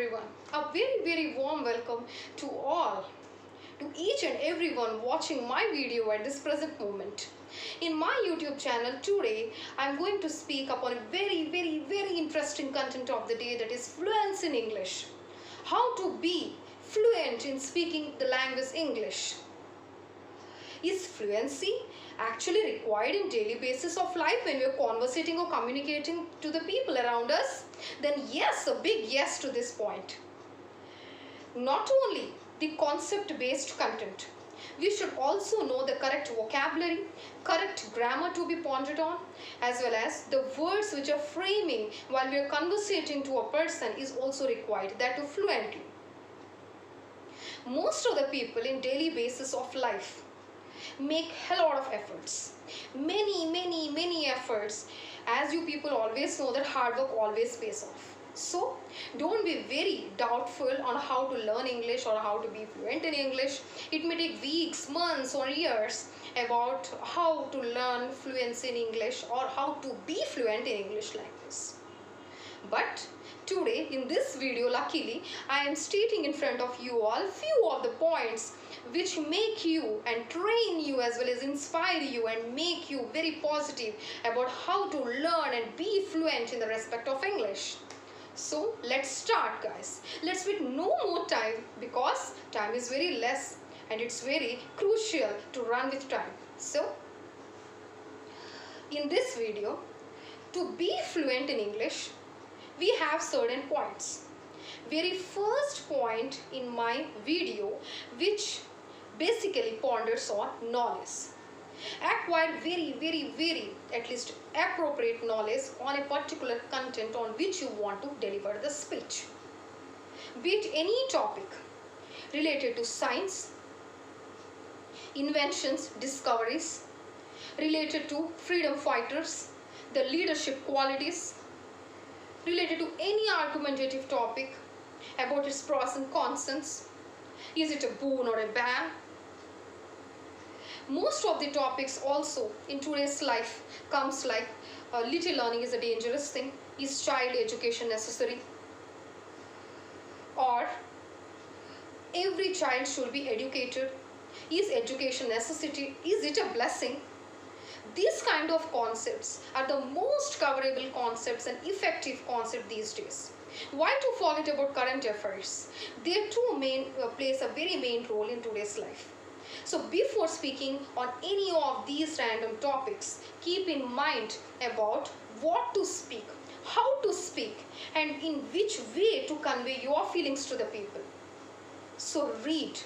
everyone. A very warm welcome to all, to each and everyone watching my video at this present moment. In my YouTube channel today, I'm going to speak upon a very interesting content of the day, that is fluency in English. How to be fluent in speaking the language English. Is fluency actually required in daily basis of life when we are conversating or communicating to the people around us? Then yes, a big yes to this point. Not only the concept based content, we should also know the correct vocabulary, correct grammar to be pondered on, as well as the words which are framing while we are conversating to a person is also required, that too fluently. Most of the people in daily basis of life make a lot of efforts, many efforts. As you people always know that hard work always pays off. So don't be very doubtful on how to learn English or how to be fluent in English. It may take weeks, months or years about how to learn fluency in English or how to be fluent in English language. But today in this video, luckily, I am stating in front of you all few of the points which make you and train you as well as inspire you and make you very positive about how to learn and be fluent in the respect of English. So let's start, guys. Let's wait no more time, because time is very less and it's very crucial to run with time. So in this video, to be fluent in English, we have certain points. Very first point in my video, which basically ponders on knowledge. Acquire very at least appropriate knowledge on a particular content on which you want to deliver the speech. Be it any topic related to science, inventions, discoveries, related to freedom fighters, the leadership qualities, related to any argumentative topic about its pros and cons. Is it a boon or a ban? Most of the topics also in today's life comes like little learning is a dangerous thing. Is child education necessary? Or every child should be educated? Is education necessity? Is it a blessing? These kind of concepts are the most coverable concepts and effective concepts these days. Why to forget about current affairs? They too plays a very main role in today's life. So before speaking on any of these random topics, keep in mind about what to speak, how to speak, and in which way to convey your feelings to the people. So read,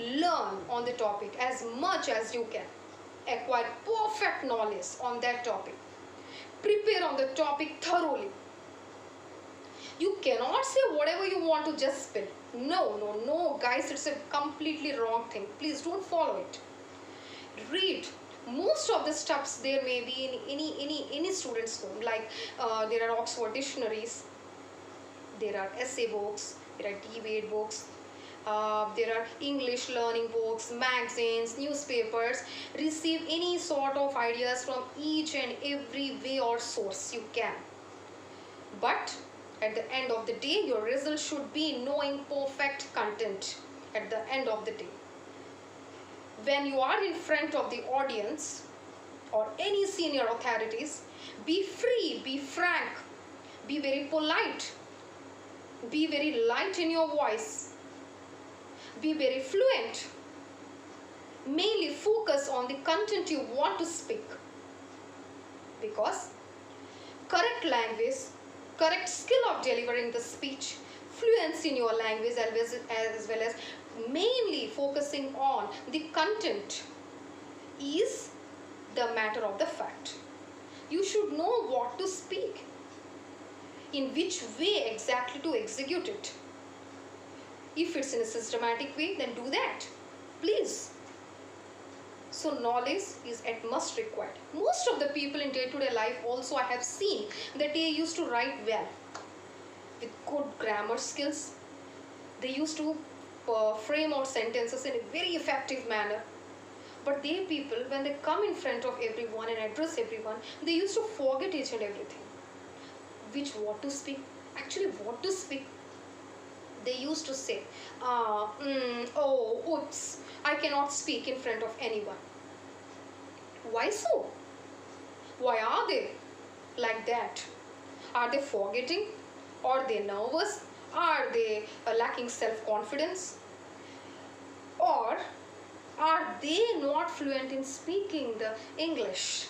learn on the topic as much as you can. Acquire perfect knowledge on that topic. Prepare on the topic thoroughly. You cannot say whatever you want to just spill. No, guys, it's a completely wrong thing. Please don't follow it. Read. Most of the stuffs there may be in any student's home. Like there are Oxford dictionaries, there are essay books, there are debate books, there are English learning books, magazines, newspapers. Receive any sort of ideas from each and every way or source you can. But at the end of the day, your result should be knowing perfect content at the end of the day. When you are in front of the audience or any senior authorities, be free, be frank, be very polite, be very light in your voice, be very fluent. Mainly focus on the content you want to speak, because correct language, correct skill of delivering the speech, fluency in your language, as well as mainly focusing on the content is the matter of the fact. You should know what to speak, in which way exactly to execute it. If it's in a systematic way, then do that, please. So knowledge is at must required. Most of the people in day-to-day life also, I have seen that they used to write well with good grammar skills. They used to frame out sentences in a very effective manner. But they people, when they come in front of everyone and address everyone, they used to forget each and everything. What to speak, actually what to speak. They used to say, oh, oops, I cannot speak in front of anyone. Why so? Why are they like that? Are they forgetting? Are they nervous? Are they lacking self-confidence? Or are they not fluent in speaking the English?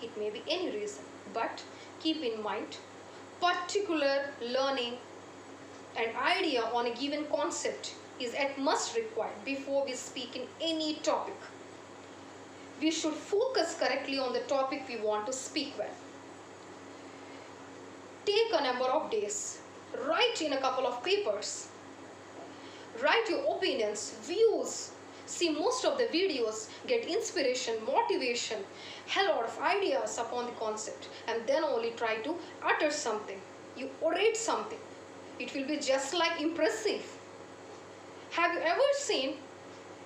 It may be any reason, but keep in mind, particular learning and idea on a given concept is at must required before we speak in any topic. We should focus correctly on the topic we want to speak well. Take a number of days, write in a couple of papers, write your opinions, views, see most of the videos, get inspiration, motivation, hell lot of ideas upon the concept, and then only try to utter something. You orate something. It will be just like impressive. Have you ever seen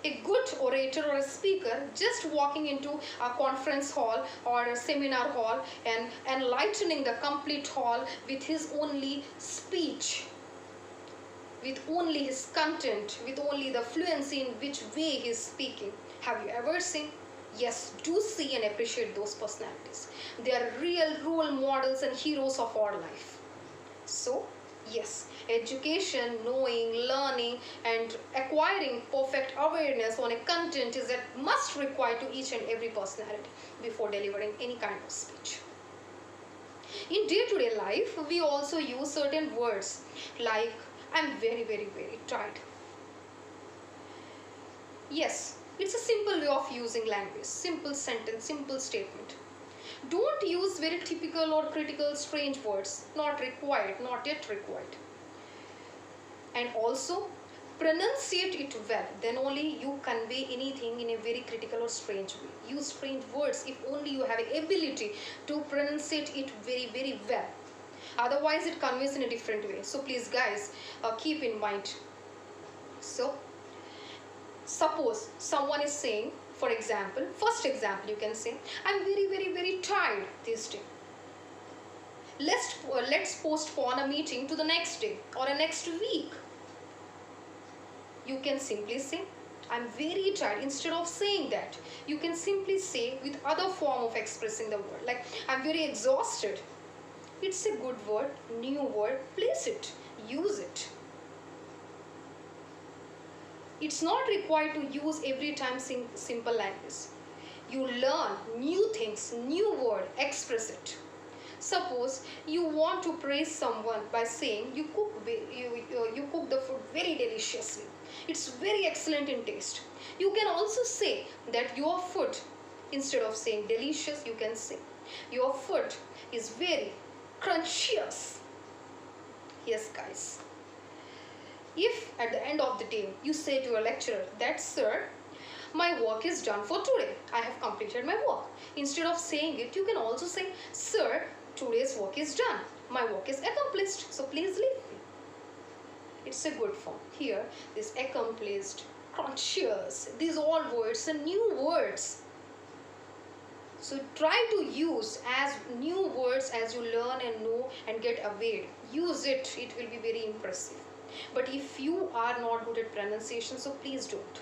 a good orator or a speaker just walking into a conference hall or a seminar hall and enlightening the complete hall with his only speech, with only his content, with only the fluency in which way he is speaking? Have you ever seen? Yes, do see and appreciate those personalities. They are real role models and heroes of our life. So, yes, education, knowing, learning and acquiring perfect awareness on a content is a must required to each and every personality before delivering any kind of speech. In day-to-day life, we also use certain words like, I'm very, very, very tired. Yes, it's a simple way of using language, simple sentence, simple statement. Don't use very typical or critical strange words, not required, not yet required. And also pronunciate it well, then only you convey anything in a very critical or strange way. Use strange words if only you have the ability to pronunciate it very, very well. Otherwise it conveys in a different way. So please guys, keep in mind. So suppose someone is saying, for example, first example you can say, I'm very, very, very tired this day. Let's postpone a meeting to the next day or a next week. You can simply say, I'm very tired. Instead of saying that, you can simply say with other form of expressing the word, like I'm very exhausted. It's a good word, new word, place it, use it. It's not required to use every time simple language. You learn new things, new word, express it. Suppose you want to praise someone by saying you cook the food very deliciously. It's very excellent in taste. You can also say that your food, instead of saying delicious, you can say your food is very crunchious. Yes guys. If at the end of the day you say to your lecturer that, sir, my work is done for today, I have completed my work. Instead of saying it, you can also say, sir, today's work is done, my work is accomplished, so please leave me. It's a good form. Here, this accomplished, conscious, these all words are new words. So try to use as new words as you learn and know and get aware. Use it, it will be very impressive. But if you are not good at pronunciation, so please don't.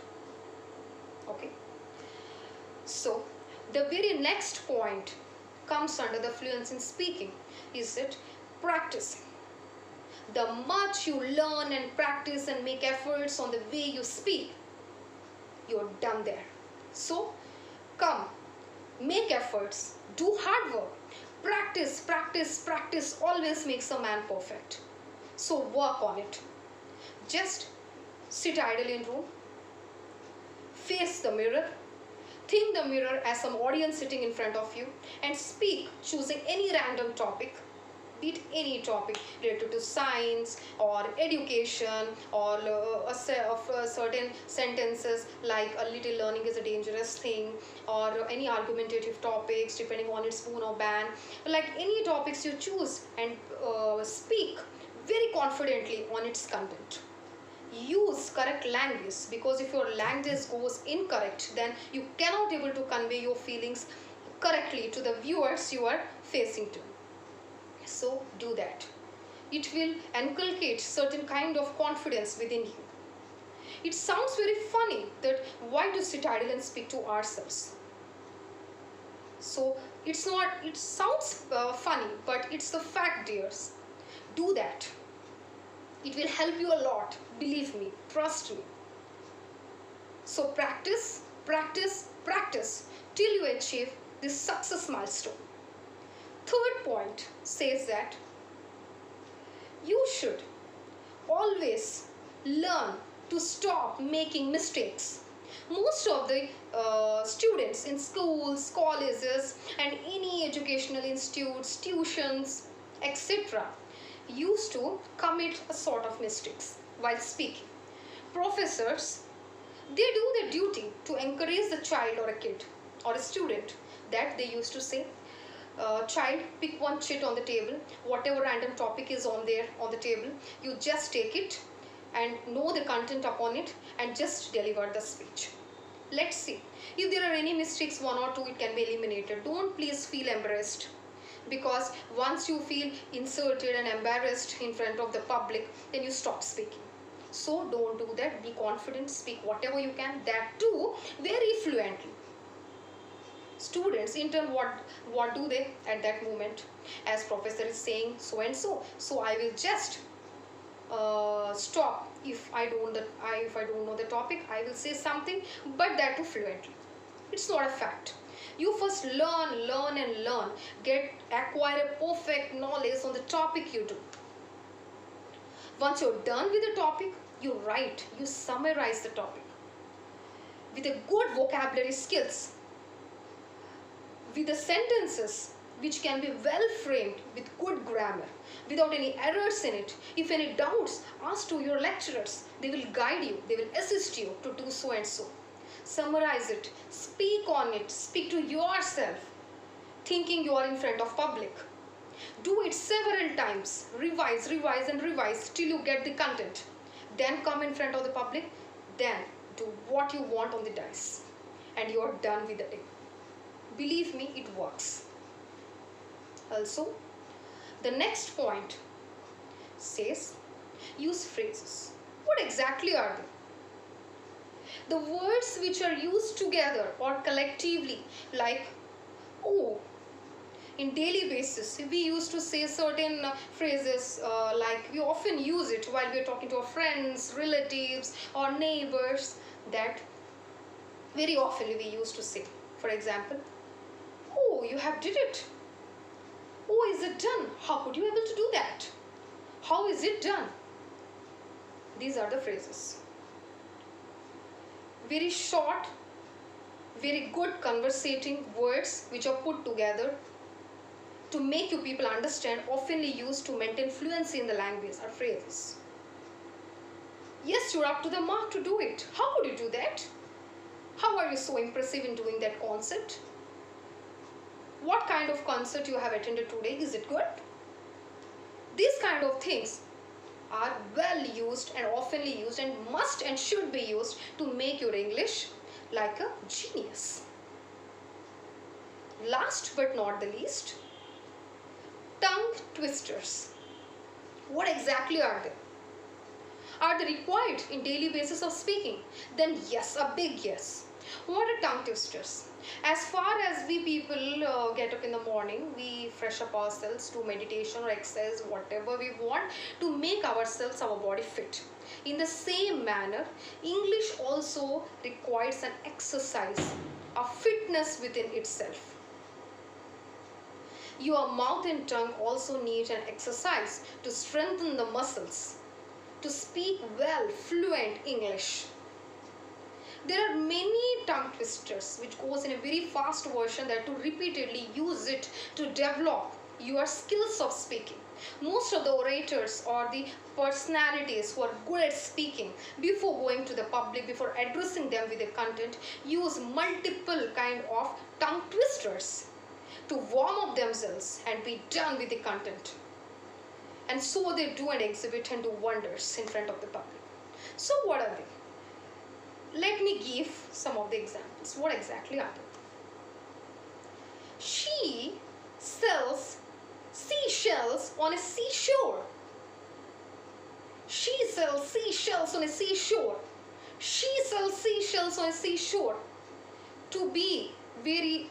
Okay. So the very next point comes under the fluency in speaking. Is it practicing? The much you learn and practice and make efforts on the way you speak, you're done there. So come, make efforts, do hard work, practice, practice, practice always makes a man perfect. So work on it. Just sit idle in room, face the mirror, think the mirror as some audience sitting in front of you, and speak choosing any random topic, be it any topic related to science or education or certain sentences like a little learning is a dangerous thing, or any argumentative topics depending on its boon or ban, like any topics you choose, and speak very confidently on its content. Use correct language, because if your language goes incorrect, then you cannot able to convey your feelings correctly to the viewers you are facing to. So do that. It will inculcate certain kind of confidence within you. It sounds very funny that why to sit idle and speak to ourselves. So it's not, it sounds funny, but it's the fact, dears. Do that. It will help you a lot. Believe me, trust me. So practice, practice, practice till you achieve this success milestone. Third point says that you should always learn to stop making mistakes. Most of the students in schools, colleges and any educational institutes, tuitions, etc. used to commit a sort of mistakes while speaking. Professors, they do their duty to encourage the child or a kid or a student, that they used to say, child, pick one chit on the table, whatever random topic is on there on the table, you just take it and know the content upon it and just deliver the speech. Let's see if there are any mistakes, one or two, it can be eliminated. Don't please feel embarrassed, because once you feel insulted and embarrassed in front of the public, then you stop speaking. So don't do that. Be confident, speak whatever you can, that too very fluently. Students in turn, what do they at that moment? As professor is saying so and so, so I will just stop. If I don't know the topic, I will say something, but that too fluently. It's not a fact. You first learn and learn, acquire a perfect knowledge on the topic you do. Once you're done with the topic, you write, you summarize the topic with a good vocabulary skills, with the sentences which can be well framed with good grammar, without any errors in it. If any doubts, ask to your lecturers. They will guide you, they will assist you to do so and so. Summarize it, speak on it, speak to yourself, thinking you are in front of public. Do it several times, revise and revise till you get the content. Then come in front of the public, then do what you want on the dice, and you are done with the day. Believe me, it works. Also, the next point says use phrases. What exactly are they? The words which are used together or collectively, like, oh, in daily basis we used to say certain phrases, like we often use it while we are talking to our friends, relatives or neighbors, that very often we used to say. For example, oh, you have did it. Oh, is it done? How could you able to do that? How is it done? These are the phrases. Very short, very good conversating words which are put together to make you people understand, oftenly used to maintain fluency in the language, are phrases. Yes, you're up to the mark to do it. How could you do that? How are you so impressive in doing that concept? What kind of concert you have attended today? Is it good? These kind of things are well used and oftenly used and must and should be used to make your English like a genius. Last but not the least, tongue twisters. What exactly are they? Are they required in daily basis of speaking? Then yes, a big yes. What are tongue twisters? As far as we people get up in the morning, we fresh up ourselves, do meditation or exercise, whatever we want to make ourselves, our body fit. In the same manner, English also requires an exercise, a fitness within itself. Your mouth and tongue also need an exercise to strengthen the muscles, to speak well, fluent English. There are many tongue twisters which goes in a very fast version, that to repeatedly use it to develop your skills of speaking. Most of the orators or the personalities who are good at speaking, before going to the public, before addressing them with the content, use multiple kind of tongue twisters to warm up themselves and be done with the content. And so they do and exhibit and do wonders in front of the public. So what are they? Let me give some of the examples. What exactly are they? She sells seashells on a seashore. She sells seashells on a seashore. She sells seashells on a seashore. To be very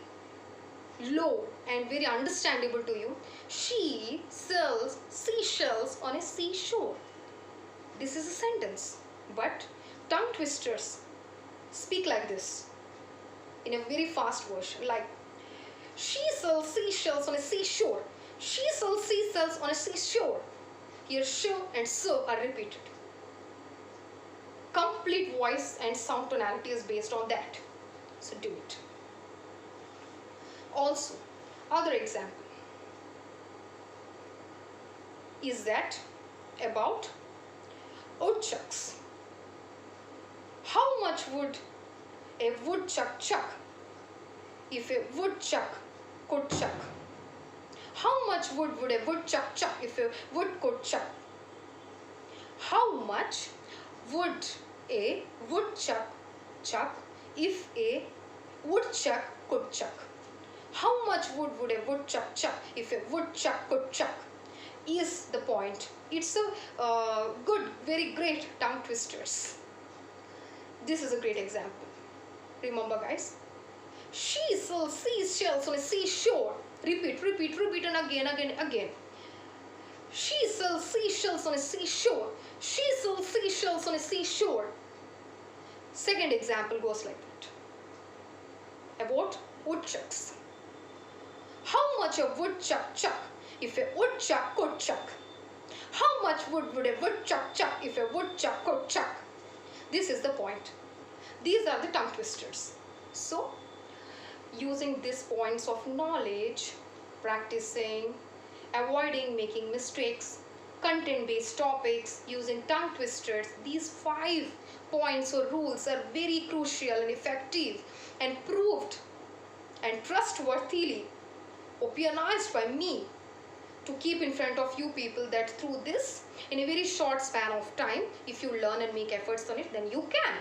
low and very understandable to you, she sells seashells on a seashore. This is a sentence, but tongue twisters speak like this in a very fast version, like she sells seashells on a seashore. She sells seashells on a seashore. Here sh and so are repeated. Complete voice and sound tonality is based on that. So do it. Also, other example is that about woodchucks. How much would a woodchuck chuck if a woodchuck could chuck? How much wood would a woodchuck chuck if a wood could chuck? How much would a woodchuck chuck if a woodchuck could chuck? How much wood would a woodchuck chuck if a woodchuck could chuck? Is the point. It's a good, very great tongue twisters. This is a great example. Remember, guys. She sells seashells on a seashore. Repeat, repeat, repeat, and again, again, again. She sells seashells on a seashore. She sells seashells on a seashore. Second example goes like that. About woodchucks. How much a woodchuck chuck if a woodchuck could chuck? How much wood would a woodchuck chuck if a woodchuck could chuck? This is the point. These are the tongue twisters. So, using these points of knowledge, practicing, avoiding making mistakes, content-based topics, using tongue twisters, these 5 points or rules are very crucial and effective and proved and trustworthily opinionized by me to keep in front of you people, that through this, in a very short span of time, if you learn and make efforts on it, then you can.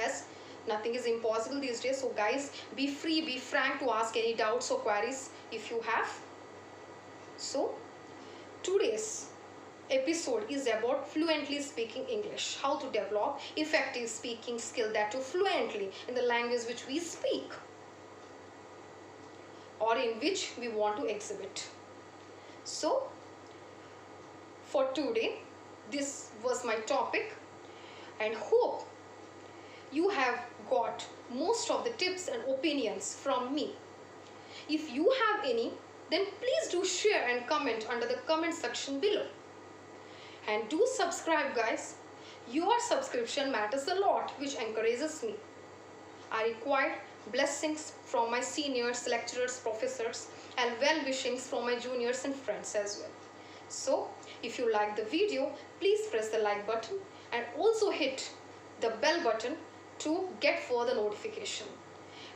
As nothing is impossible these days. So guys, be free, be frank to ask any doubts or queries if you have. So today's episode is about fluently speaking English, how to develop effective speaking skill, that too fluently in the language which we speak or in which we want to exhibit. So for today, this was my topic, and hope you have got most of the tips and opinions from me. If you have any, then please do share and comment under the comment section below. And do subscribe, guys. Your subscription matters a lot, which encourages me. I require blessings from my seniors, lecturers, professors, and well-wishings from my juniors and friends as well. So, if you like the video, please press the like button and also hit the bell button to get further notification.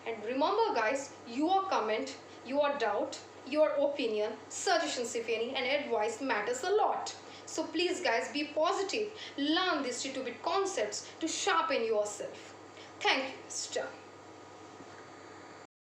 And remember, guys, your comment, your doubt, your opinion, suggestions if any, and advice matters a lot. So please, guys, be positive. Learn these 2-bit concepts to sharpen yourself. Thank you, Mr.